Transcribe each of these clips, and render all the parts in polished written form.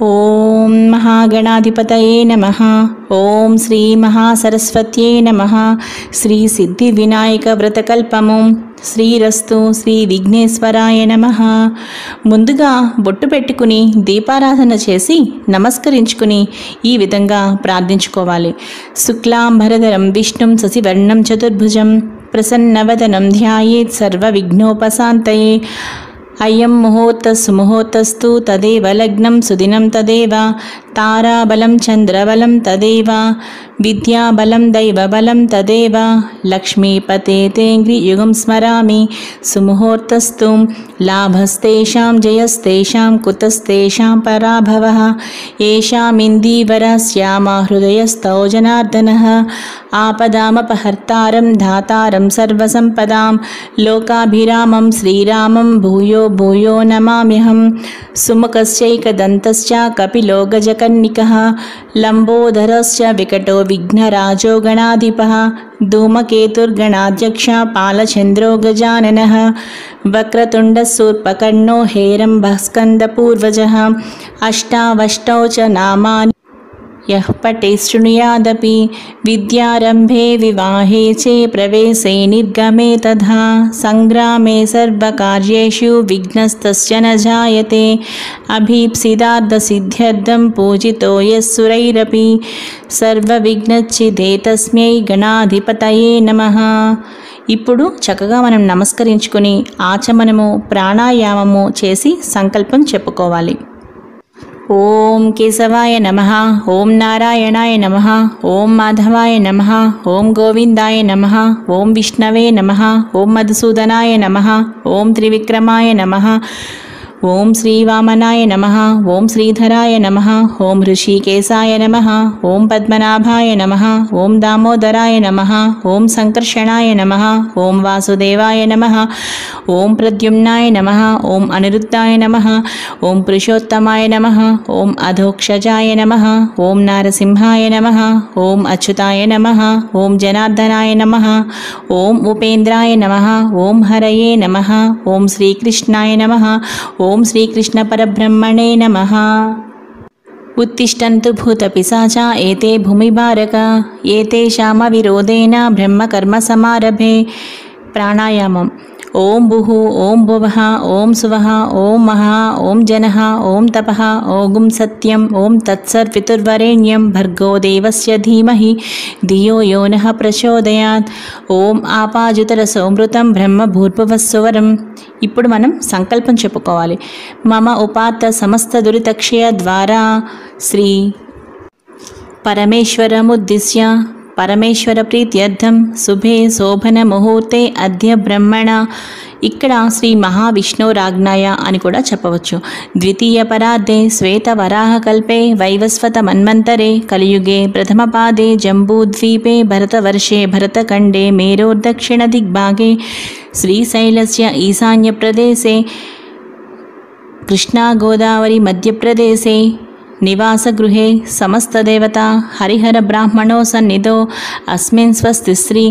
ఓం మహాగణాధిపతయే నమః. ఓం శ్రీ మహాసరస్వత్యై నమః. శ్రీ సిద్ధి వినాయక వ్రతకల్పము. శ్రీరస్తు. శ్రీ విఘ్నేశ్వరాయ నమః. ముందుగా బొట్టు పెట్టుకుని దీపారాధన చేసి నమస్కరించుకుని ఈ విధంగా ప్రార్థించుకోవాలి. శుక్లాంబరధరం విష్ణుం శశివర్ణం చతుర్భుజం ప్రసన్నవదనం ధ్యాయేత్ సర్వ విఘ్నోపశాంతయే. అయం ముహూర్త సుముహూర్తస్తు తదేవ లగ్నం సుదినం తదేవ తారాబలం చంద్రబలం తదేవ విద్యాబలం దైవబలం తదేవ లక్ష్మీపతే తేంగ్రియుగం స్మరామి. సుముహూర్తస్తు లాభస్తేషాం జయస్తేషాం కుతస్తేషాం పరాభవః. ఏషామిందీవర శ్యామా హృదయస్థో జనార్దనః. ఆపదామపహర్తారం ధాతారం సర్వసంపదాం లోకాభిరామం శ్రీరామం భూయో భూయో నమామ్యహం. సుముఖశ్చైకదంతశ్చ కపిలో గజకర్ణికః లంబోదరశ్చ వికటో విఘ్నరాజో గణాధిపః. ధూమకేతుర్గణాధ్యక్ష పాలచంద్రో గజాననః. వక్రతుండశూర్పకర్ణో హేరంబః స్కందపూర్వజः. అష్టావష్టౌ చ నామాని యః పఠే శృణుయాదపి. విద్యారంభే వివాహే చే ప్రవేశే నిర్గమే తథా. సంగ్రామే సర్వకార్యేషు విఘ్నస్తస్య న జాయతే. అభీప్సితార్థసిద్ధ్యర్థం పూజితో యస్సురైరపి. సర్వవిఘ్నచ్ఛిదే తస్మై గణాధిపతయే నమః. ఇప్పుడు చక్కగా మనం నమస్కరించుకుని ఆచమనము ప్రాణాయామము చేసి సంకల్పం చెప్పుకోవాలి. ఓం కేశవాయ నమః. ఓం నారాయణాయ నమః. ఓం మాధవాయ నమః. ఓం గోవిందాయ నమః. ఓం విష్ణవే నమః. ఓం మధుసూదనాయ నమః. ఓం త్రివిక్రమాయ నమః. ఓం శ్రీవామనాయ నమః. ఓం శ్రీధరాయ నమః. ఓం ఋషికేశాయ నమః. ఓం పద్మనాభాయ నమః. ఓం దామోదరాయ నమః. ఓం సంకర్షణాయ నమః. ఓం వాసుదేవాయ నమః. ఓం ప్రద్యుమ్నాయ నమః. ఓం అనిరుద్ధాయ నమః. ఓం పురుషోత్తమాయ నమః. ఓం అధోక్షజాయ నమః. ఓం నారసింహాయ నమః. ఓం అచ్యుతాయ నమః. ఓం జనార్దనాయ నమః. ఓం ఉపేంద్రాయ నమః. ఓం హరయే నమః. ఓం శ్రీకృష్ణాయ నమః. ఓం శ్రీకృష్ణ పరబ్రహ్మణే నమః. ఉత్తిష్టంతు భూతపిశాచా ఏతే భూమిభారక ఏతేషామవిరోధేన బ్రహ్మకర్మ సమారభే. ప్రాణాయామం. ఓం భుః ఓం భువః ఓం సువః ఓం మహా ఓం జనః ఓం తపః ఓం సత్యం ఓం తత్సర్వితుర్వరేణ్యం భర్గో దేవస్య ధీమహి ధియో యో నః ప్రచోదయాత్. ఓం ఆపాజుతరసోమృతం బ్రహ్మ భూర్భువస్సువరం. ఇప్పుడు మనం సంకల్పం చెప్పుకోవాలి. మమ ఉపాత్త సమస్త దురితక్షయ ద్వారా శ్రీ పరమేశ్వరముద్దిశ్య పరమేశ్వర ప్రీత్యర్థం శుభే శోభన ముహూర్తే అద్య బ్రహ్మణ. ఇక్కడ శ్రీ మహావిష్ణురాజ్ఞాయ అని కూడా చెప్పవచ్చు. ద్వితీయ పరార్ధే శ్వేతవరాహకల్పే వైవస్వత మన్వంతరే కలియుగే ప్రథమపాదే జంబూద్వీపే భరతవర్షే భరతఖండే మేరోర్దక్షిణ దిగ్భాగే శ్రీశైలస్య ఈశాన్యప్రదేశే కృష్ణా గోదావరి మధ్యప్రదేశే నివాసగృహే సమస్తదేవతా హరిహర బ్రాహ్మణో సన్నిధో అస్మిన్ స్వస్తిశ్రీ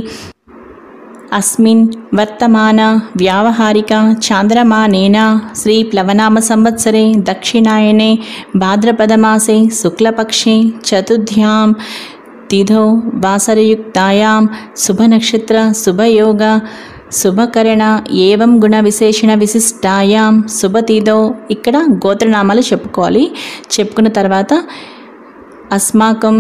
అస్మిన్ వర్తమాన వ్యావహారిక చాంద్రమానేన శ్రీ ప్లవనామ సంవత్సరే దక్షిణాయనే భాద్రపదమాసే శుక్లపక్షే చతుర్థ్యాం తిథౌ వాసరయుక్తాయాం శుభనక్షత్ర శుభయోగ శుభకరణ ఏవం గుణ విశేషణ విశిష్టాయాం శుభతిథౌ. ఇక్కడ గోత్రనామాలు చెప్పుకోవాలి. చెప్పుకున్న తర్వాత అస్మాకం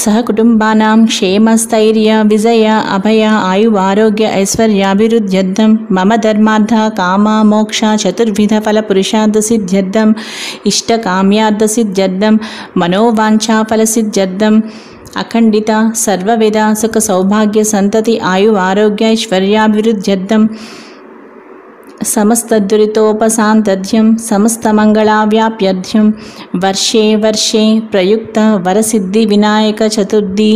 సహకుటుంబానాం క్షేమస్థైర్య విజయ అభయ ఆయు ఆరోగ్య ఐశ్వర్యాభివృద్ధ్యర్థం మమ ధర్మార్థ కామ మోక్ష చతుర్విధ ఫల పురుషార్థ సిద్ధ్యర్థం ఇష్టకామ్యార్థ సిద్ధ్యర్థం మనోవాంఛా ఫల సిద్ధ్యర్థం అఖండిత సర్వవిధ సుఖ సౌభాగ్య సంతతి ఆయు ఆరోగ్య ఐశ్వర్యాభివృద్ధ్యర్థం సమస్తదురితోపశాంతధ్యం సమస్తమంగళావ్యాప్యర్థ్యం వర్షే వర్షే ప్రయుక్త వరసిద్ధి వినాయక చతుర్థి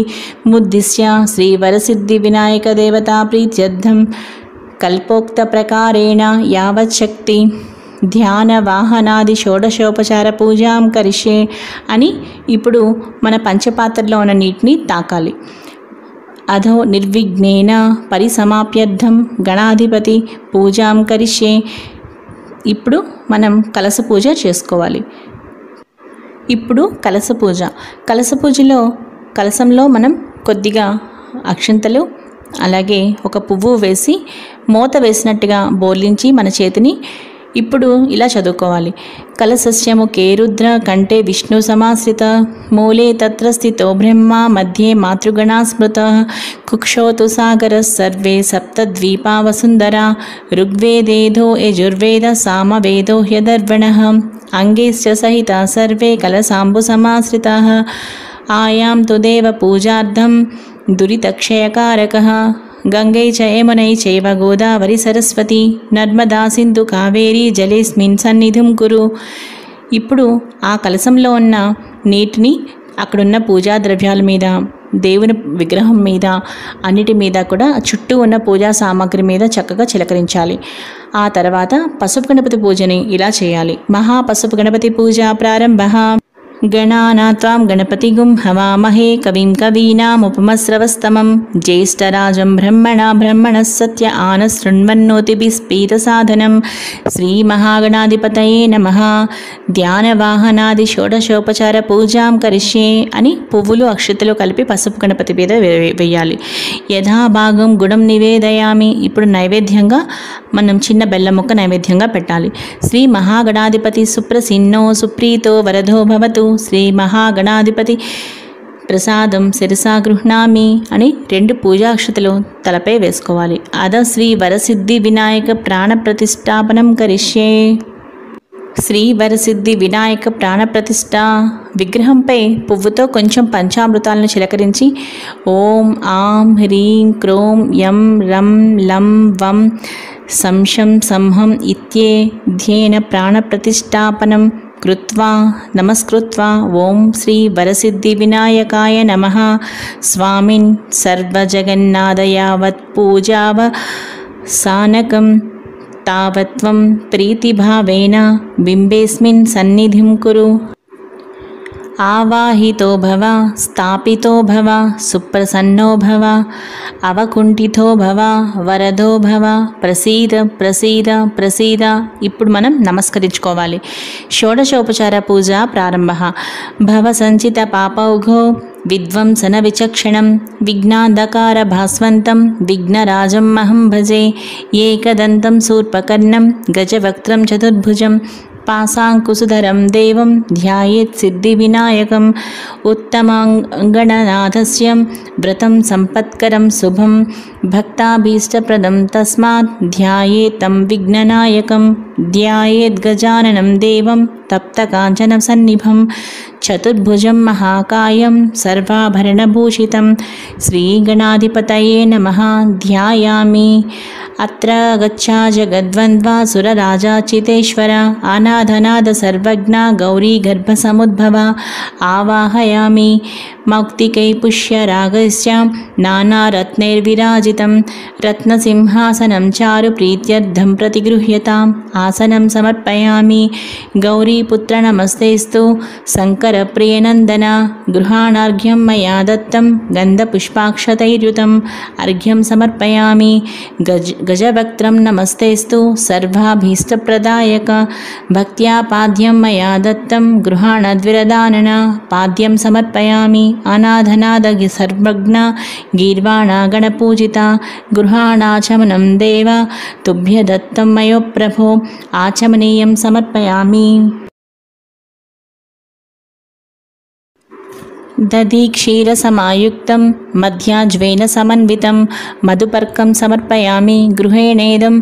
ముద్దిశ్య శ్రీ వరసిద్ధి వినాయక దేవతా ప్రీత్యర్థం కల్పోక్త ప్రకారేణ యావచ్చక్తి ధ్యాన వాహనాది షోడశోపచార పూజాం కరిష్యే అని ఇప్పుడు మన పంచపాత్రలో ఉన్న నీటిని తాకాలి. అధో నిర్విఘ్నేన పరిసమాప్యర్థం గణాధిపతి పూజాం కరిష్యే. ఇప్పుడు మనం కలశ పూజ చేసుకోవాలి. ఇప్పుడు కలశ పూజ. కలశ పూజలో కలశంలో మనం కొద్దిగా అక్షంతలు అలాగే ఒక పువ్వు వేసి మూత వేసినట్టుగా బోర్లించి మన చేతిని ఇప్పుడు ఇలా చదువుకోవాలి. కలశస్య ముఖే రుద్ర కంఠే విష్ణు సమాశ్రిత మూలే తత్ర స్థితో బ్రహ్మ మధ్యే మాతృగణా స్మృత కుక్షోతు సాగర సర్వే సప్తద్వీపా వసుంధరా ఋగ్వేదేదో యజుర్వేద సామవేదో హ్యదర్వణః అంగైశ్చ సహిత సర్వే కలశాంబు సమాశ్రితాః ఆయాం తు దేవ పూజార్థం దురితక్షయకారకః గంగై చ యమునై చైవ గోదావరి సరస్వతి నర్మదా సింధు కావేరీ జలేస్మిన్ సన్నిధిం కురు. ఇప్పుడు ఆ కలశంలో ఉన్న నీటిని అక్కడున్న పూజా ద్రవ్యాల మీద, దేవుని విగ్రహం మీద, అన్నిటి మీద కూడా చుట్టూ ఉన్న పూజా సామాగ్రి మీద చక్కగా చిలకరించాలి. ఆ తర్వాత పసుపు గణపతి పూజని ఇలా చేయాలి. మహా పసుపు గణపతి పూజ ప్రారంభ. గణానాత్వాం గణపతిగుం హవామహే కవిం కవీనాముపమస్రవస్తమం జ్యేష్ఠరాజం బ్రహ్మణः సత్య ఆనశృణ్వన్నోతిభిస్పీతసాధనం శ్రీమహాగణాధిపతయే నమః. ధ్యానవాహనాది షోడశోపచార పూజాం కరిష్యే అని పువ్వులు అక్షతలు కలిపి పసుపు గణపతి మీద వేయాలి. యథాభాగం గుణం నివేదయామి. ఇప్పుడు నైవేద్యంగా మనం చిన్న బెల్లం ముక్క నైవేద్యంగా పెట్టాలి. శ్రీ మహాగణాధిపతి సుప్రసిన్నో సుప్రీతో వరదో భవతు. శ్రీ మహాగణాధిపతి ప్రసాదం శిరసా గృహ్ణామి అని 2 పూజాక్షతలు తలపై వేసుకోవాలి. అద శ్రీ వరసిద్ధి వినాయక ప్రాణ ప్రతిష్టాపనం కరిష్యే. శ్రీ వరసిద్ధి వినాయక ప్రాణ ప్రతిష్ఠ విగ్రహంపై పువ్వుతో కొంచెం పంచామృతాలను చిలకరించి ఓం ఆం హ్రీం క్రోం యం రం లం వం సంశం సంహం ఇత్యే ధ్యేన ప్రాణ ప్రతిష్టాపనం కృత్వా నమస్కృత్వా ఓం శ్రీ వరసిద్ధి వినాయకాయ నమః స్వామిన్ సర్వజగన్నాథయావత్ పూజావ సానకం తావత్వం ప్రీతిభావేన బింబేస్మిన్ సన్నిధిం కురు. ఆవాహితో భవ స్థాపితో భవ సుప్రసన్నో భవ అవకుంఠితో భవ వరదో భవ ప్రసీద ప్రసీద ప్రసీద. ఇప్పుడు మనం నమస్కరించుకోవాలి. షోడశోపచార పూజ ప్రారంభ. భవ సంచిత పాపౌఘో విధ్వంసన విచక్షణం విఘ్నాంధకార భాస్వంతం విఘ్నరాజం మహం భజే ఏకదంతం శూర్పకర్ణం గజవక్త్రం చతుర్భుజం పాశాంకుశధరం దేవం ధ్యాయేత్ సిద్ధి వినాయకం ఉత్తమాంగణనాథస్య వ్రతం సంపత్కరం శుభం భక్తాభీష్టప్రదం తస్మాత్ ధ్యాయేతం విఘ్ననాయకం ధ్యాయేద్ గజాననం దేవం తప్తకాంచన సన్నిభం చతుర్భుజం మహాకాయం సర్వాభరణభూషితం శ్రీగణాధిపతయే నమః ధ్యాయామి. అత్ర గచ్చా జగద్వంద్వాసురరాజాచితేశ్వర అనాథనాథ సర్వజ్ఞ గౌరీ గర్భసముద్భవ ఆవాహయామి. మౌక్తికై పుష్యరాగస్య నానారత్నైర్విరాజితం రత్నసింహాసనం చారు ప్రీత్యర్థం ప్రతిగృహ్యతాం ఆసనం సమర్పయామి. గౌరీపుత్ర నమస్తేస్తు శంకరప్రియనందన గృహాణార్ఘ్యం మయా దత్తం గంధపుష్పాక్షతైర్యుతం అర్ఘ్యం సమర్పయామి. గజవక్త్రం నమస్తేస్తు సర్వాభీష్టప్రదాయక భక్త్యా పాద్యం మయా దత్తం గృహాణద్విరదానన పాద్యం సమర్పయామి. అనాథనాద సర్వజ్ఞ గీర్వాణా గణపూజిత గృహాణాచమనం దేవ తుభ్య దత్తం మయో ప్రభో ఆచమనీయం సమర్పయామి. దధి క్షీరసమాయుక్తం మధ్యాజ్వేన సమన్వితం మధుపర్కం సమర్పయామి. గృహేణేదం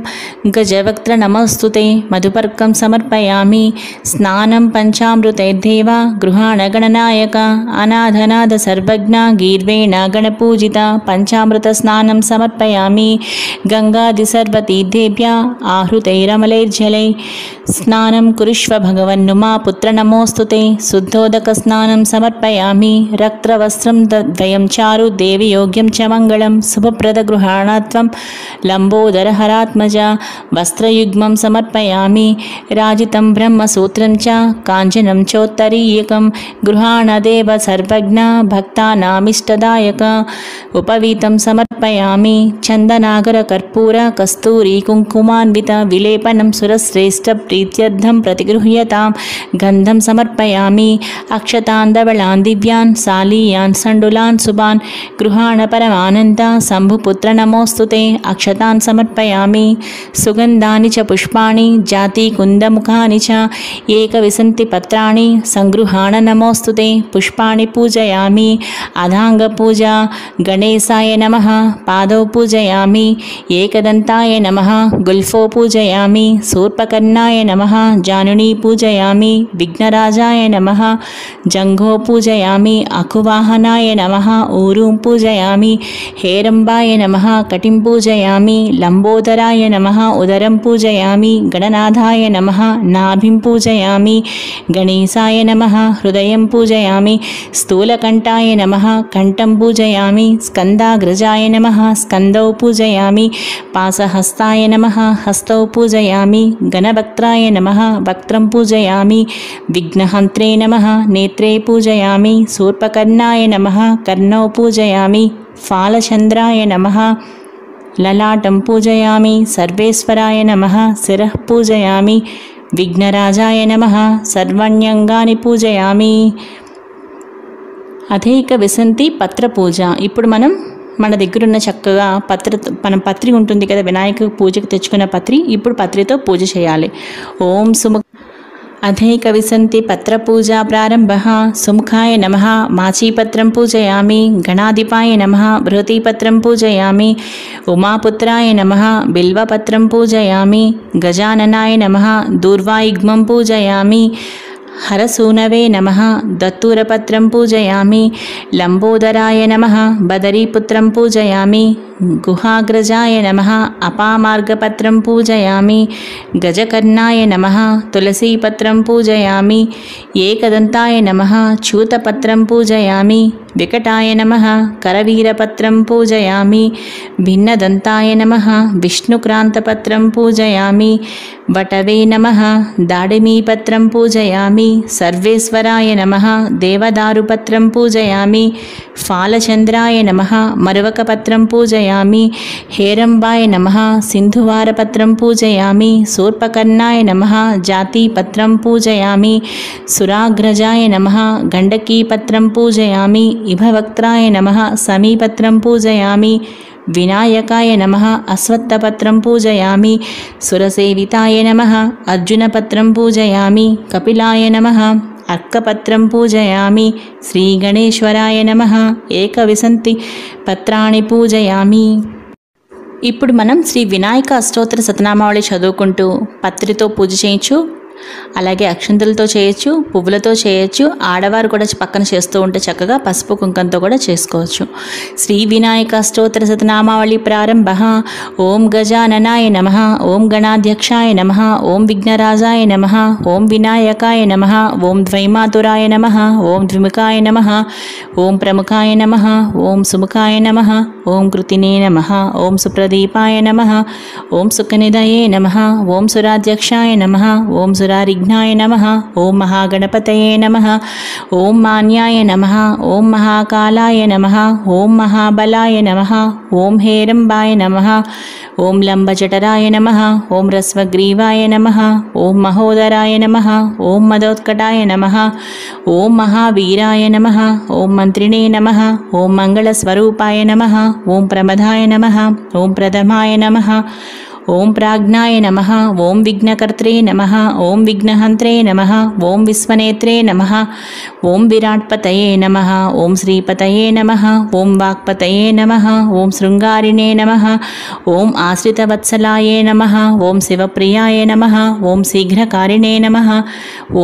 గజవక్త్ర నమస్తుతే మధుపర్కం సమర్పయామి. స్నానం పంచామృతైర్దేవ గృహాణగణనాయక అనాథనాథ సర్వజ్ఞ గీర్వేణ గణపూజిత పంచామృత స్నానం సమర్పయామి. గంగాది సర్వతీర్థేభ్య ఆహృతైరమలైర్జలై స్నానం కురుష్వ భగవన్ను మా పుత్ర నమోస్తుతే శుద్ధోదక స్నానం సమర్పయామి. రక్తవస్త్రం ద్వయం చారు దేవి యోగ్యం చ మంగళం శుభప్రదగృహాణత్వం లంబోదరహరాత్మజ వస్త్రయుగ్మం సమర్పయామి రాజితం బ్రహ్మసూత్రం చ కాంచనం చోత్తరీయకం గృహాణదేవ సర్వజ్ఞ భక్తానామిష్టదాయక ఉపవీతం సమర్పయామి చందనాగర కర్పూర కస్తూరి కుంకుమాన్విత విలేపనం సురశ్రేష్ఠ ప్రీత్యర్థం ప్రతిగృహ్యతాం గంధం సమర్పయామి అక్షతాన్ ధవళాన్ దివ్యాన్ సాలీయాన్ సండులాన్ శుభాన్ గృహాణ పరమానంద శంభుపుత్ర నమోస్తుతే అక్షతాన్ సమర్పయామి సుగంధాని చ పుష్పాణి జాతి కుందముఖాని చ ఏకవిశంతి పత్రాణి సంగృహాణ నమోస్తుతే పుష్పాణి పూజయామి అధాంగ పూజ గణేశాయ నమః పాదౌ పూజయామి ఏకదంతాయ నమః గుల్ఫో పూజయామి శూర్పకర్ణాయ నమః జానునీ పూజయామి విఘ్నరాజాయ నమః జంఘో పూజయామి అకువాహనాయ నమః ఊరూం పూజయామి హేరంబాయ నమః కటిం పూజయామి లంబోదరాయ నమః ఉదరం పూజయామి గణనాథాయ నమః నాభిం పూజయామి గణేశాయ నమః హృదయం పూజయామి స్థూలకంఠాయ నమః కంఠం పూజయామి స్కందాగ్రజాయ నమః స్కందౌ పూజయామి పాసహస్తాయ నమః హస్తౌ పూజయామి గణవక్త్రాయ నమః వక్త్రం పూజయామి విఘ్నహంత్రే నమః నేత్రే పూజయామి శూర్పకర్ణాయ నమః కర్ణౌ పూజయామి ఫాలచంద్రాయ నమః లలాటం పూజయామి సర్వేశ్వరాయ నమః శిరః పూజయామి విఘ్నరాజాయ నమః సర్వాణ్యంగాని పూజయామి. అధైక విసంతి పత్ర పూజ. ఇప్పుడు మన దగ్గరున్న చక్కగా మనం పత్రి ఉంటుంది కదా, వినాయక పూజకు తెచ్చుకున్న పత్రి. ఇప్పుడు పత్రితో పూజ చేయాలి. ఓం అధైక విసంతి పత్ర పూజ ప్రారంభ. సుముఖాయ నమః మాచీపత్రం పూజయామి గణాధిపాయ నమః బృహతీపత్రం పూజయామి ఉమాపుత్రాయ నమః బిల్వపత్రం పూజయామి గజాననాయ నమః దూర్వాయుగ్మం పూజయామి హరసూనవే నమః దత్తూరపత్రం పూజయామి లంబోదరాయ నమః బదరీపుత్రం పూజయామి గుహాగ్రజాయ నమః అపామార్గపత్రం పూజయామి గజకర్ణాయ నమః తులసీపత్రం పూజయామి ఏకదంతాయ నమః చ్యూతపత్రం పూజయామి వికటాయ నమః కరవీరపత్రం పూజయామి భిన్నదంతాయ నమః విష్ణుక్రాంతపత్రం పూజయామి వటవే నమః దాడిమీపత్రం పూజయామి సర్వేశ్వరాయ నమః దేవదారుపత్రం పూజయామి ఫాలచంద్రాయ నమః మరువకపత్రం పూజయామి హేరంబాయ నమః సింధువారపత్రం పూజయామి శూర్పకర్ణాయ నమః జాతీపత్రం పూజయామి సురాగ్రజాయ నమః గండకీపత్రం పూజయామి ఇభవక్త్రాయ నమః సమీపత్రం పూజయామి వినాయకాయ నమః అశ్వత్థపత్రం పూజయామి సురసేవితాయ నమః అర్జునపత్రం పూజయామి కపిలాయ నమః అర్కపత్రం పూజయామి శ్రీగణేశ్వరాయ నమః ఏకవిశంతి పత్రాణి పూజయామి. ఇప్పుడు మనం శ్రీ వినాయక అష్టోత్తర శతనామావళి చదువుకుంటూ పత్రితో పూజ చేయొచ్చు. అలాగే అక్షంతలతో చేయొచ్చు, పువ్వులతో చేయొచ్చు. ఆడవారు కూడా పక్కన చేస్తూ ఉంటే చక్కగా పసుపు కుంకంతో కూడా చేసుకోవచ్చు. శ్రీ వినాయక అష్టోత్తర శతనామావళి ప్రారంభ. ఓం గజాననాయ నమః ఓం గణాధ్యక్షాయ నమః ఓం విఘ్నరాజాయ నమః ఓం వినాయకాయ నమః ఓం ద్వైమాతురాయ నమః ఓం ద్విముఖాయ నమః ఓం ప్రముఖాయ నమః ఓం సుముఖాయ నమః ఓం కృతినే నమః ఓం సుప్రదీపాయ నమః ఓం సుఖనిధయే నమః ఓం సురాధ్యక్షాయ నమః ఓం సురారిఘ్నాయ నమః ఓం మహాగణపతయే నమః ఓం మాన్యాయ నమః ఓం మహాకాలాయ నమః ఓం మహాబలాయ నమః ఓం హేరంబాయ నమః ఓం లంబజఠరాయ నమః ఓం రస్వగ్రీవాయ నమః ఓం మహోదరాయ నమః ఓం మదోత్కటాయ నమః ఓం మహావీరాయ నమః ఓం మంత్రిణే నమః ఓం మంగళస్వరూపాయ నమః ఓం ప్రమదాయ నమః ఓం ప్రథమాయ నమః ఓం ప్రాజ్ఞాయ నమః ఓం విఘ్నకర్త్రే నమః ఓం విఘ్నహంత్రే నమః ఓం విశ్వనేత్రే నమః ఓం విరాట్పతయే నమః ఓం శ్రీపతయే నమః ఓం వాక్పతయే నమః ఓం శృంగారిణే నమః ఓం ఆశ్రితవత్సలాయే నమః ఓం శివప్రియాయ నమః ఓం శీఘ్రకారిణే నమః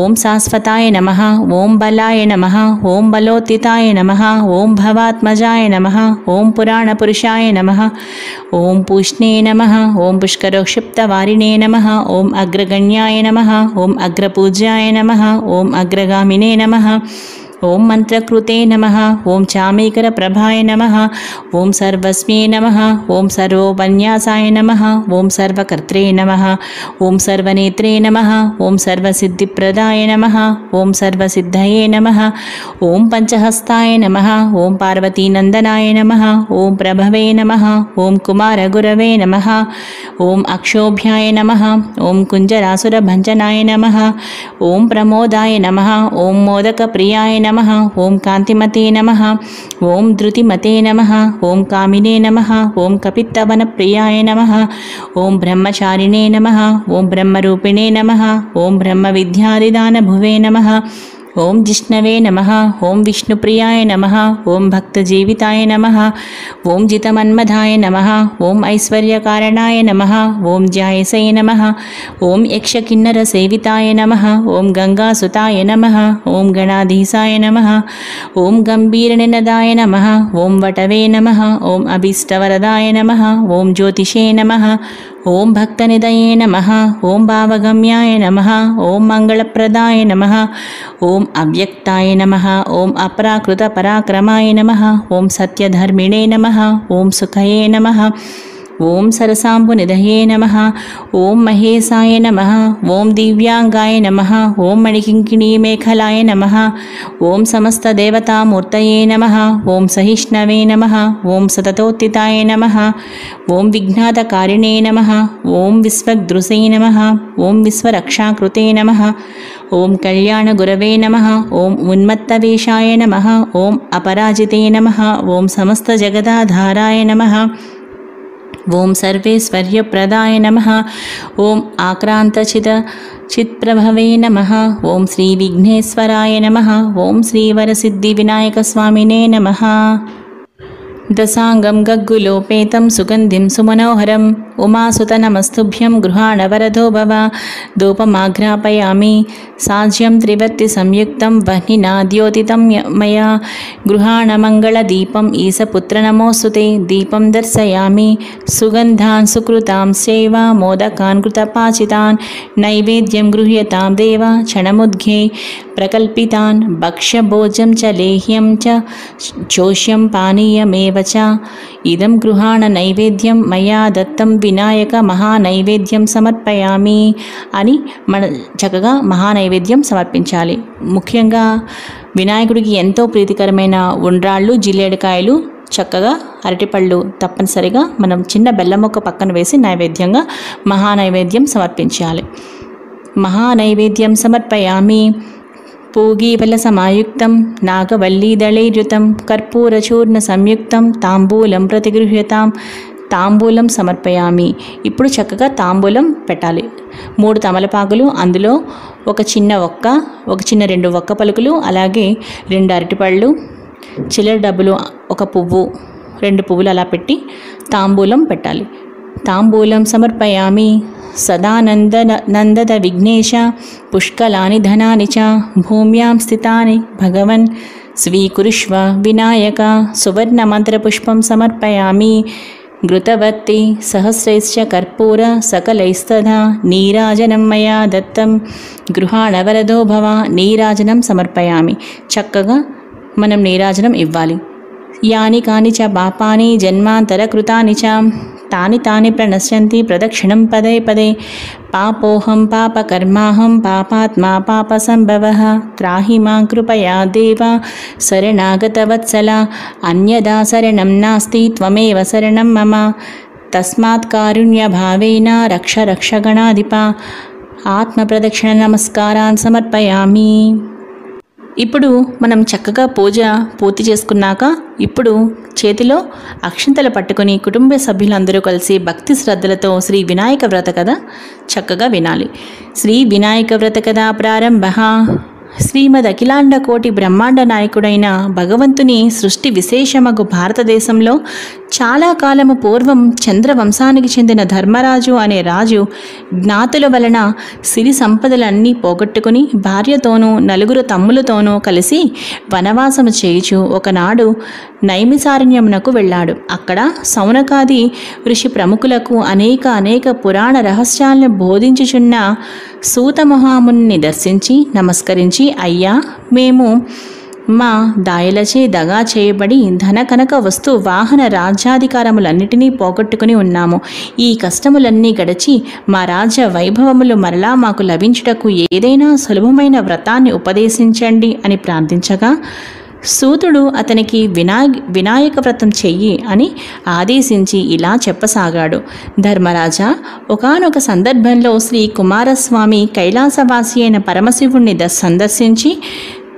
ఓం శాశ్వతాయ నమః ఓం బలాయ నమః ఓం బలోత్తితాయ నమః ఓం భవాత్మజాయ నమః ఓం పురాణపురుషాయ నమః ఓం పూష్ణే నమః ఓం పుష్కరోక్షిప్తవారిణే నమః ఓం అగ్రగణ్యాయ నమః ఓం అగ్రపూజ్యాయ నమః ఓం అగ్రగామినే నమః ఓం మంత్రకృతే నమః. ఓం చామీకర ప్రభాయ నమః. ఓం సర్వస్మ్యే నమః. ఓం సర్వోపన్యాసాయ నమః. ఓం సర్వకర్త్రే నమః. ఓం సర్వనేత్రే నమః. ఓం సర్వసిద్ధిప్రదాయ నమః. ఓం సర్వసిద్ధయే నమః. ఓం పంచహస్తాయ నమః. ఓం పార్వతీనందనాయ నమః. ఓం ప్రభవే నమః. ఓం కుమారగురవే నమః. ఓం అక్షోభ్యాయ నమః. ఓం కుంజరాసురభంజనాయ నమః. ఓం ప్రమోదాయ నమః. ఓం మోదకప్రియాయ నమః. ఓం కాంతిమతే నమః. ఓం ధృతిమతే నమః. ఓం కామినే నమః. ఓం కపిత్తవనప్రియాయ నమః. ఓం బ్రహ్మచారిణే నమః. ఓం బ్రహ్మరూపిణే నమః. ఓం బ్రహ్మవిద్యాదిదానభువే నమః. ఓం జిష్ణవే నమః. ఓం విష్ణుప్రియాయ నమః. ఓం భక్తజీవితాయ నమః. ఓం జితమన్మధాయ నమః. ఓం ఐశ్వర్యకారణాయ నమః. ఓం జాయసే నమః. ఓం యక్షకిన్నరసేవితాయ నమః. ఓం గంగాసుతాయ నమః. ఓం గణాధీశాయ నమః. ఓం గంభీరనినదాయ నమః. ఓం వటవే నమః. ఓం అభీష్టవరదాయ నమః. ఓం జ్యోతిషే నమః. ఓం భక్తనిదయే నమః. ఓం భావగమ్యాయ నమః. ఓం మంగళప్రదాయ నమః. ఓం అవ్యక్తాయ నమః. ఓం అప్రాకృత పరాక్రమాయ నమః. ఓం సత్యధర్మిణే నమః. ఓం సుఖయే నమః. ఓం సరసాంబునిధయే నమః. ఓం మహేశాయ నమః. ఓం దివ్యాంగాయ నమః. ఓం మణికింకిణీమేఖలాయ నమః. ఓం సమస్తదేవతామూర్తయే నమః. ఓం సహిష్ణవే నమః. ఓం సతతోత్థితాయ నమః. ఓం విఘ్నాతకారిణే నమః. ఓం విశ్వదృశే నమః. ఓం విశ్వరక్షాకృతే నమః. ఓం కళ్యాణగురవే నమః. ఓం ఉన్మత్తవేషాయ నమః. ఓం అపరాజితే నమః. ఓం సమస్తజగదాధారాయ నమః. ఓం సర్వేశ్వర్యప్రదాయ నమః. ఓం ఆక్రాంతచిత్ప్రభవే నమః. ఓం శ్రీ విఘ్నేశ్వరాయ నమః. ఓం శ్రీవరసిద్ధివినాయకస్వామినే నమః. దశాంగం గగ్గులోపేతం సుగంధిం సుమనోహరం ఉమాసుతనమస్తుభ్యం గృహాణవరదో భవ. ధూపమాఘ్రాపయామి సాజ్యం త్రివర్తి సంయుక్తం వహ్నినాద్యోతితం మయా. గృహాణమంగళదీపం ఈశపుత్ర నమోస్తుతే. దీపం దర్శయామి సుగంధాన్ సుకృతాం సేవ మోదకాన్ కృతపాచితాన్. నైవేద్యం గృహ్యతాం దేవ క్షణముద్ఘే ప్రకల్పితాన్. భక్ష్యభోజ్యం చ లేహ్యం చ చోష్యం పానీయమేవ చ. ఇదం గృహాణ నైవేద్యం మయా దత్తం వినాయక మహానైవేద్యం సమర్పయామి అని మన చక్కగా మహానైవేద్యం సమర్పించాలి. ముఖ్యంగా వినాయకుడికి ఎంతో ప్రీతికరమైన ఉండ్రాళ్ళు, జిల్లేడుకాయలు, చక్కగా అరటిపళ్ళు తప్పనిసరిగా మనం చిన్న బెల్లం ముక్క పక్కన వేసి నైవేద్యంగా మహానైవేద్యం సమర్పించాలి. మహానైవేద్యం సమర్పయామి. పూగీఫలసమాయుక్తం నాగవల్లీదళైర్యుతం కర్పూరచూర్ణ సంయుక్తం తాంబూలం ప్రతిగృహ్యతాం. తాంబూలం సమర్పయామి. ఇప్పుడు చక్కగా తాంబూలం పెట్టాలి. 3 తమలపాకులు, అందులో ఒక చిన్న 2 ఒక్క పలుకులు, అలాగే 2 అరటిపళ్ళు, చిల్లర డబ్బులు, 1 పువ్వు, 2 పువ్వులు అలా పెట్టి తాంబూలం పెట్టాలి. తాంబూలం సమర్పయామి. సదానందద విఘ్నేశ పుష్కలాని ధనాని చ భూమ్యాం స్థితాని భగవన్ స్వీకురుష్వ వినాయక. సువర్ణమంత్రపుష్పం సమర్పయామి. ఘృతవర్తి సహస్రైశ్చ కర్పూర సకలైస్తథా నీరాజనం మయా దత్తం గృహాణవరదో భవ. నీరాజనం సమర్పయామి. చక్కగా మనం నీరాజనం ఇవ్వాలి. యాని కాని చ పాపాని జన్మాంతరకృతాని చ తాని ప్రణశ్యంతి ప్రదక్షిణం పదే పదే. పాపోహం పాపకర్మాహం పాపాత్మా పాపసంభవః. త్రాహి మాం కృపయా దేవ శరణాగతవత్సల. అన్యదా శరణం నాస్తి త్వమేవ శరణం మమ. తస్మాత్ కారుణ్యభావేన రక్ష రక్ష గణాధిప. ఆత్మప్రదక్షిణ నమస్కారాన్ సమర్పయామి. ఇప్పుడు మనం చక్కగా పూజ పూర్తి చేసుకున్నాక ఇప్పుడు చేతిలో అక్షింతలు పట్టుకొని కుటుంబ సభ్యులందరూ కలిసి భక్తి శ్రద్ధలతో శ్రీ వినాయక వ్రత కథ చక్కగా వినాలి. శ్రీ వినాయక వ్రత కథ ప్రారంభ. శ్రీమద్ అఖిలాండ కోటి బ్రహ్మాండ నాయకుడైన భగవంతుని సృష్టి విశేషమగు భారతదేశంలో చాలా కాలము పూర్వం చంద్రవంశానికి చెందిన ధర్మరాజు అనే రాజు జ్ఞాతుల వలన సిరి సంపదలన్నీ పోగొట్టుకుని భార్యతోనూ 4 తమ్ములతోనూ కలిసి వనవాసము చేయుచు ఒకనాడు నైమిసారణ్యమునకు వెళ్ళాడు. అక్కడ సౌనకాది ఋషి ప్రముఖులకు అనేక పురాణ రహస్యాలను బోధించుచున్న సూత మహాముని దర్శించి నమస్కరించి, అయ్యా, మేము మా దాయలచే దగా చేయబడి ధన కనక వస్తు వాహన రాజ్యాధికారములన్నిటినీ పోగొట్టుకుని ఉన్నాము. ఈ కష్టములన్నీ గడిచి మా రాజ్య వైభవములు మరలా మాకు లభించుటకు ఏదైనా సులభమైన వ్రతాన్ని ఉపదేశించండి అని ప్రార్థించగా సూతుడు అతనికి వినాయక వ్రతం చెయ్యి అని ఆదేశించి ఇలా చెప్పసాగాడు. ధర్మరాజా, ఒకానొక సందర్భంలో శ్రీ కుమారస్వామి కైలాసవాసి అయిన పరమశివుణ్ణి సందర్శించి,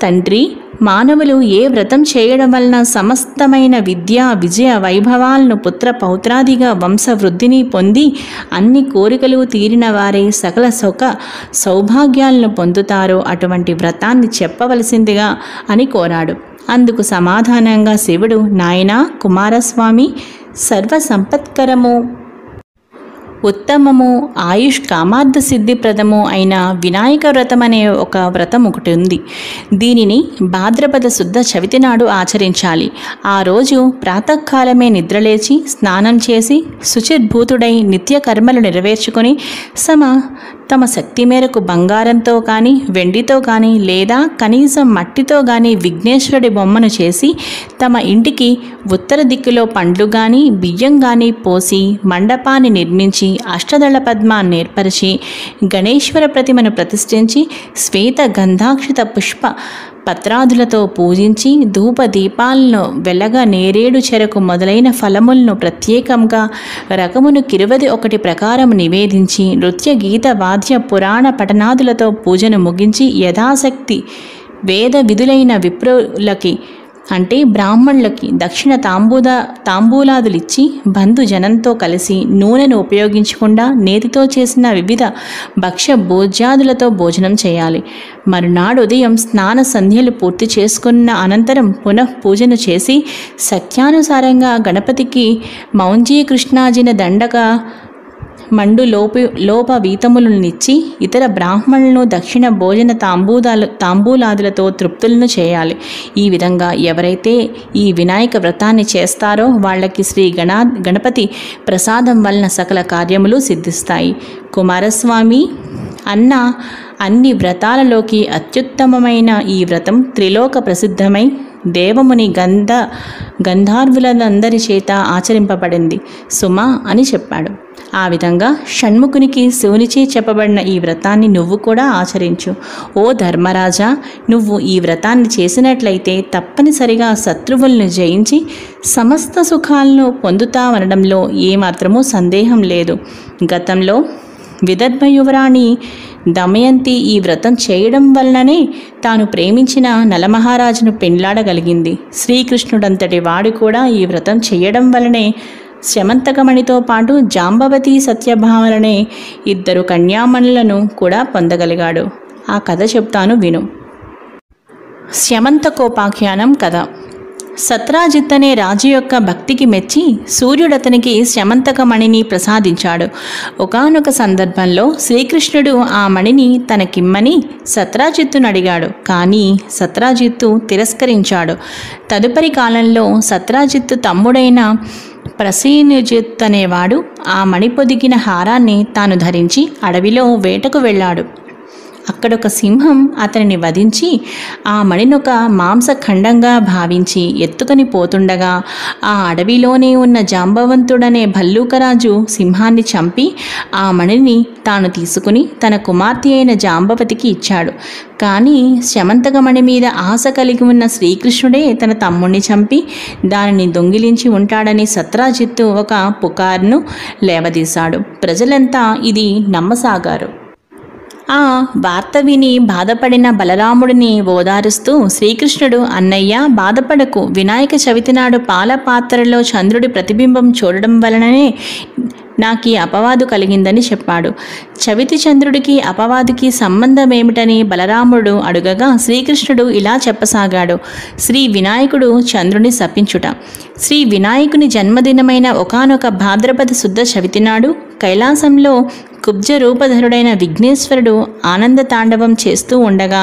తండ్రి, మానవులు ఏ వ్రతం చేయడం వలన సమస్తమైన విద్యా విజయ వైభవాలను పుత్ర పౌత్రాదిగా వంశవృద్ధిని పొంది అన్ని కోరికలు తీరిన వారే సకల సౌభాగ్యాలను పొందుతారో అటువంటి వ్రతాన్ని చెప్పవలసిందిగా అని కోరాడు. అందుకు సమాధానంగా శివుడు, నాయనా కుమారస్వామి, సర్వ సంపత్కరము, ఉత్తమము, ఆయుష్ కామార్థ సిద్ధిప్రదము అయిన వినాయక వ్రతం అనే ఒక వ్రతం ఒకటి ఉంది. దీనిని భాద్రపద శుద్ధ చవితి నాడు ఆచరించాలి. ఆ రోజు ప్రాతకాలమే నిద్రలేచి స్నానం చేసి శుచిర్భూతుడై నిత్య కర్మలు నెరవేర్చుకొని తమ శక్తి మేరకు బంగారంతో కానీ వెండితో కానీ లేదా కనీసం మట్టితో కానీ విఘ్నేశ్వరుడి బొమ్మను చేసి తమ ఇంటికి ఉత్తర దిక్కులో పండ్లు కానీ బియ్యం కానీ పోసి మండపాన్ని నిర్మించి అష్టదళ పద్మాన్ని ఏర్పరిచి గణేశ్వర ప్రతిమను ప్రతిష్ఠించి శ్వేత గంధాక్షిత పుష్ప పత్రాదులతో పూజించి ధూప దీపాలను వెలగ నేరేడు చెరకు మొదలైన ఫలములను ప్రత్యేకంగా రకమును 21 ప్రకారం నివేదించి నృత్య గీత వాద్య పురాణ పఠనాదులతో పూజను ముగించి యథాశక్తి వేద విధులైన విప్రులకి అంటే బ్రాహ్మణులకి దక్షిణ తాంబూలాదులిచ్చి బంధు జనంతో కలిసి నూనెను ఉపయోగించకుండా నేతితో చేసిన వివిధ భక్ష్య భోజ్యాదులతో భోజనం చేయాలి. మరునాడు ఉదయం స్నాన సంధ్యలు పూర్తి చేసుకున్న అనంతరం పునఃపూజను చేసి సఖ్యానుసారంగా గణపతికి మౌంజీ కృష్ణాజిన దండక మండు లోప వీతములనిచ్చి ఇతర బ్రాహ్మణులను దక్షిణ భోజన తాంబూలాదులతో తృప్తులను చేయాలి. ఈ విధంగా ఎవరైతే ఈ వినాయక వ్రతాన్ని చేస్తారో వాళ్ళకి శ్రీ గణపతి ప్రసాదం వలన సకల కార్యములు సిద్ధిస్తాయి. కుమారస్వామి, అన్ని వ్రతాలలోకి అత్యుత్తమమైన ఈ వ్రతం త్రిలోక ప్రసిద్ధమై దేవముని గంధర్వులందరి చేత ఆచరింపబడింది సుమా అని చెప్పాడు. ఆ విధంగా షణ్ముఖునికి శివునిచే చెప్పబడిన ఈ వ్రతాన్ని నువ్వు కూడా ఆచరించు. ఓ ధర్మరాజా, నువ్వు ఈ వ్రతాన్ని చేసినట్లయితే తప్పనిసరిగా శత్రువులను జయించి సమస్త సుఖాలను పొందుతావనడంలో ఏమాత్రమూ సందేహం లేదు. గతంలో విదర్భ యువరాణి దమయంతి ఈ వ్రతం చేయడం వలననే తాను ప్రేమించిన నలమహారాజును పెండ్లాడగలిగింది. శ్రీకృష్ణుడంతటి వాడు కూడా ఈ వ్రతం చేయడం వలనే శమంతకమణితో పాటు జాంబవతి సత్యభామలనే 2 కన్యామణులను కూడా పొందగలిగాడు. ఆ కథ చెప్తాను విను. శమంతకోపాఖ్యానం కథ. సత్రాజిత్ అనే రాజు యొక్క భక్తికి మెచ్చి సూర్యుడతనికి శమంతకమణిని ప్రసాదించాడు. ఒకానొక సందర్భంలో శ్రీకృష్ణుడు ఆ మణిని తనకిమ్మని సత్రాజిత్తును అడిగాడు. కానీ సత్రాజిత్తు తిరస్కరించాడు. తదుపరి కాలంలో సత్రాజిత్తు తమ్ముడైన ప్రసేనజిత్ అనేవాడు ఆ మణి పొదిగిన హారాన్ని తాను ధరించి అడవిలో వేటకు వెళ్ళాడు. అక్కడొక సింహం అతనిని వధించి ఆ మణినొక మాంసఖండంగా భావించి ఎత్తుకొని పోతుండగా ఆ అడవిలోనే ఉన్న జాంబవంతుడనే భల్లూకరాజు సింహాన్ని చంపి ఆ మణిని తాను తీసుకుని తన కుమార్తె అయిన జాంబవతికి ఇచ్చాడు. కానీ శమంతకమణి మీద ఆశ కలిగి ఉన్న శ్రీకృష్ణుడే తన తమ్ముణ్ణి చంపి దానిని దొంగిలించి ఉంటాడని సత్రాజిత్తు ఒక పుకార్ను లేవదీశాడు. ప్రజలంతా ఇది నమ్మసాగారు. ఆ వార్త విని బాధపడిన బలరాముడిని ఓదారుస్తూ శ్రీకృష్ణుడు, అన్నయ్య బాధపడకు, వినాయక చవితి నాడు పాల పాత్రలో చంద్రుడి ప్రతిబింబం చూడడం వలననే నాకు ఈ అపవాదు కలిగిందని చెప్పాడు. చవితి చంద్రుడికి అపవాదికి సంబంధం ఏమిటని బలరాముడు అడుగగా శ్రీకృష్ణుడు ఇలా చెప్పసాగాడు. శ్రీ వినాయకుడు చంద్రుని శపించుట. శ్రీ వినాయకుని జన్మదినమైన ఒకానొక భాద్రపద శుద్ధ చవితి నాడు కైలాసంలో కుబ్జ రూపధరుడైన విఘ్నేశ్వరుడు ఆనంద తాండవం చేస్తూ ఉండగా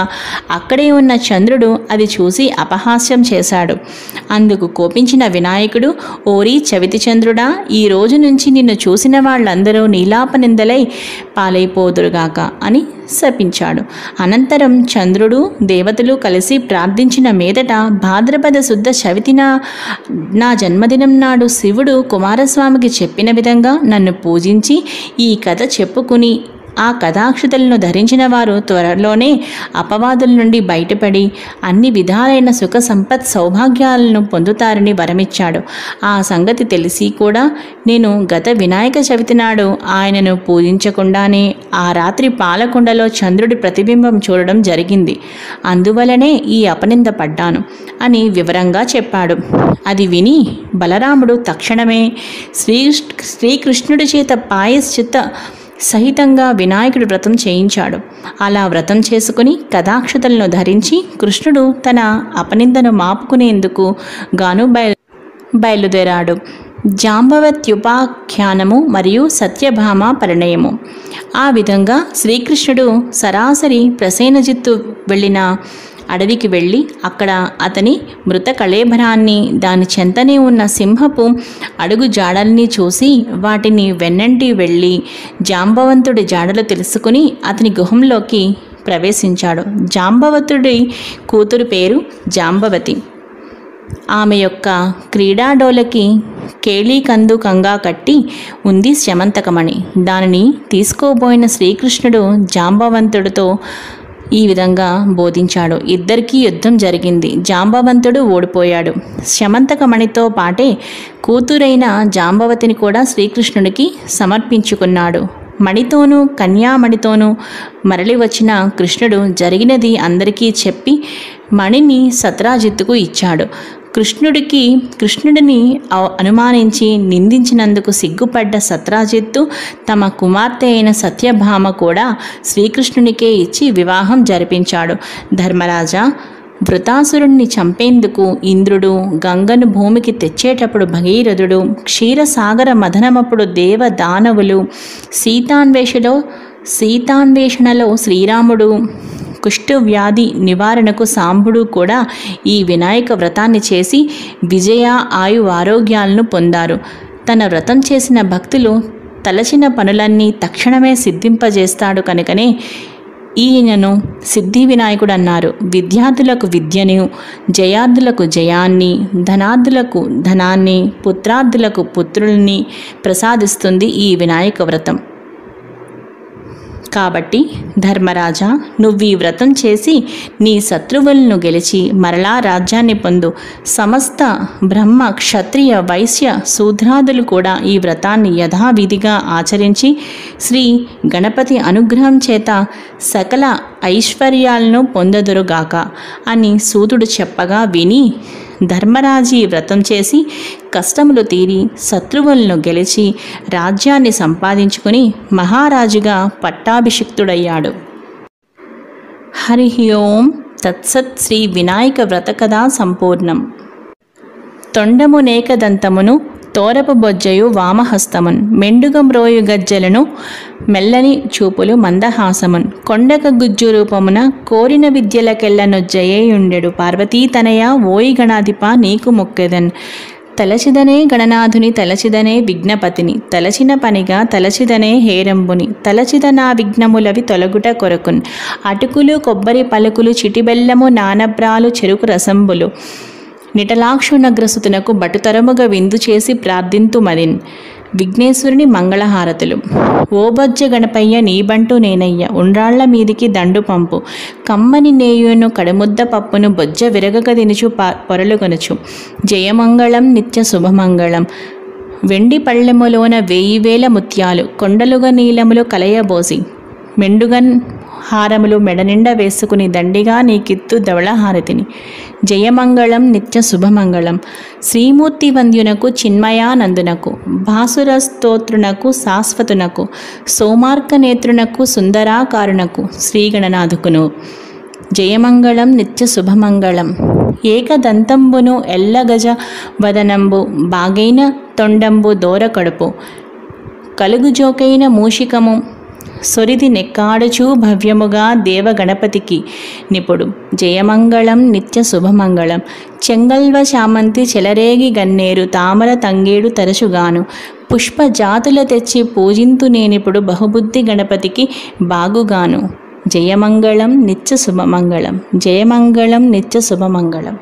అక్కడే ఉన్న చంద్రుడు అది చూసి అపహాస్యం చేశాడు. అందుకు కోపించిన వినాయకుడు, ఓరి చవితి చంద్రుడా, ఈ రోజు నుంచి నిన్ను చూసిన వాళ్ళందరూ నీలాపనిందలై పాలైపోదురుగాక అని శపించాడు. అనంతరం చంద్రుడు దేవతలు కలిసి ప్రార్థించిన మీదట భాద్రపద శుద్ధ చవితిన నా జన్మదినం నాడు శివుడు కుమారస్వామికి చెప్పిన విధంగా నన్ను పూజించి ఈ కథ చెప్పుకుని ఆ కథాక్షతలను ధరించిన వారు త్వరలోనే అపవాదుల నుండి బయటపడి అన్ని విధాలైన సుఖ సంపత్ సౌభాగ్యాలను పొందుతారని వరమిచ్చాడు. ఆ సంగతి తెలిసి కూడా నేను గత వినాయక చవితి నాడు ఆయనను పూజించకుండానే ఆ రాత్రి పాలకుండలో చంద్రుడి ప్రతిబింబం చూడడం జరిగింది. అందువలనే ఈ అపనింద పడ్డాను అని వివరంగా చెప్పాడు. అది విని బలరాముడు తక్షణమే శ్రీకృష్ణుడి చేత ప్రాయశ్చిత్త సహితంగా వినాయకుడి వ్రతం చేయించాడు. అలా వ్రతం చేసుకుని కథాక్షతలను ధరించి కృష్ణుడు తన అపనిందను మాపుకునేందుకు గాను బయలుదేరాడు. జాంబవత్యుపాఖ్యానము మరియు సత్యభామ పరిణయము. ఆ విధంగా శ్రీకృష్ణుడు సరాసరి ప్రసేనజిత్తు వెళ్ళిన అడవికి వెళ్ళి అక్కడ అతని మృత కళేబరాన్ని, దాని చెంతనే ఉన్న సింహపు అడుగు జాడల్ని చూసి వాటిని వెన్నంటి వెళ్ళి జాంబవంతుడి జాడలు తెలుసుకుని అతని గుహంలోకి ప్రవేశించాడు. జాంబవతుడి కూతురు పేరు జాంబవతి. ఆమె యొక్క క్రీడాడోలకి కేళీకందుకంగా కట్టి ఉంది శమంతకమణి. దానిని తీసుకోబోయిన శ్రీకృష్ణుడు జాంబవంతుడితో ఈ విధంగా బోధించాడు. ఇద్దరికీ యుద్ధం జరిగింది. జాంబవంతుడు ఓడిపోయాడు. శమంతకమణితో పాటే కూతురైన జాంబవతిని కూడా శ్రీకృష్ణుడికి సమర్పించుకున్నాడు. మణితోనూ కన్యామణితోనూ మరలి వచ్చిన కృష్ణుడు జరిగినది అందరికీ చెప్పి మణిని సత్రాజిత్తుకు ఇచ్చాడు. కృష్ణుడిని అనుమానించి నిందించినందుకు సిగ్గుపడ్డ సత్రాజిత్తు తమ కుమార్తె అయిన సత్యభామ కూడా శ్రీకృష్ణునికే ఇచ్చి వివాహం జరిపించాడు. ధర్మరాజా, వృతాసురుణ్ణి చంపేందుకు ఇంద్రుడు, గంగను భూమికి తెచ్చేటప్పుడు భగీరథుడు, క్షీరసాగర మథనమప్పుడు దేవ దానవులు, సీతాన్వేషణలో శ్రీరాముడు, కుష్ఠవ్యాధి నివారణకు సాంబుడు కూడా ఈ వినాయక వ్రతాన్ని చేసి విజయ ఆయు ఆరోగ్యాలను పొందారు. తన వ్రతం చేసిన భక్తులు తలచిన పనులన్నీ తక్షణమే సిద్ధింపజేస్తాడు కనుకనే ఈయనను సిద్ధి వినాయకుడు అన్నారు. విద్యార్థులకు విద్యను, జయార్థులకు జయాన్ని, ధనార్థులకు ధనాన్ని, పుత్రార్థులకు పుత్రుల్ని ప్రసాదిస్తుంది ఈ వినాయక వ్రతం. కాబట్టి ధర్మరాజా, నువ్వీ వ్రతం చేసి నీ శత్రువులను గెలిచి మరలా రాజ్యాన్ని పొందు. సమస్త బ్రహ్మ క్షత్రియ వైశ్య శూద్రాదులు కూడా ఈ వ్రతాన్ని యథావిధిగా ఆచరించి శ్రీ గణపతి అనుగ్రహం చేత సకల ఐశ్వర్యాలను పొందదురుగాక అని సూతుడు చెప్పగా విని ధర్మరాజీ వ్రతం చేసి కష్టములు తీరి శత్రువులను గెలిచి రాజ్యాన్ని సంపాదించుకుని మహారాజుగా పట్టాభిషిక్తుడయ్యాడు. హరి ఓం తత్సత్. శ్రీ వినాయక వ్రత కథా సంపూర్ణం. తొండము నేకదంతమును తోరపు బొజ్జయు వామహస్తమున్, మెండుగమ్రోయు గజ్జలను మెల్లని చూపులు మందహాసమున్, కొండక గుజ్జు రూపమున కోరిన విద్యలకెల్లనొజ్జయేయుండెడు పార్వతీతనయ ఓయి గణాధిప నీకు మొక్కెదన్. తలచిదనే గణనాథుని తలచిదనే విఘ్నపతిని, తలచిన పనిగా తలచిదనే హేరంబుని, తలచిద నా విఘ్నములవి తొలగుట కొరకున్. అటుకులు కొబ్బరి పలుకులు చిటిబెల్లము నానబ్రాలు చెరుకు రసంబులు, నిటలాక్షునగ్రసుతునకు బటుతరముగా విందు చేసి ప్రార్థింతుమదిన్. విఘ్నేశ్వరుని మంగళహారతులు. ఓబొజ్జ గణపయ్య నీబంటూ నేనయ్య, ఉండ్రాళ్ల మీదికి దండు పంపు, కమ్మని నేయును కడుముద్ద పప్పును బొజ్జ విరగక తినుచు పొరలుగొనుచు. జయమంగళం నిత్య శుభమంగళం. వెండి పళ్ళెములోన 1000 ముత్యాలు, కొండలుగా నీలములు కలయబోసి, మెండుగన్ హారములు మెడనిండా వేసుకుని దండిగా నీకిత్తు ధవళహారతిని. జయమంగళం నిత్య శుభమంగళం. శ్రీమూర్తి వంద్యునకు చిన్మయానందునకు, భాసుర స్తోత్రునకు శాశ్వతునకు, సోమార్క నేత్రునకు సుందరాకారునకు, శ్రీగణనాథుకును. జయమంగళం నిత్య శుభమంగళం. ఏకదంతంబును ఎల్లగజ వదనంబు, బాగైన తొండంబు దోర కడుపు, కలుగుజోకైన మూషికము, సొరిది నెక్కాడుచూ భవ్యముగా దేవగణపతికి నిపుడు. జయమంగళం నిత్య శుభమంగళం. చెంగల్వ చామంతి చెలరేగి గన్నేరు తామర తంగేడు తరచుగాను. పుష్ప జాతుల తెచ్చి పూజింతు నేనిప్పుడు బహుబుద్ధి గణపతికి బాగుగాను. జయమంగళం నిత్య శుభమంగళం. జయమంగళం నిత్య శుభమంగళం.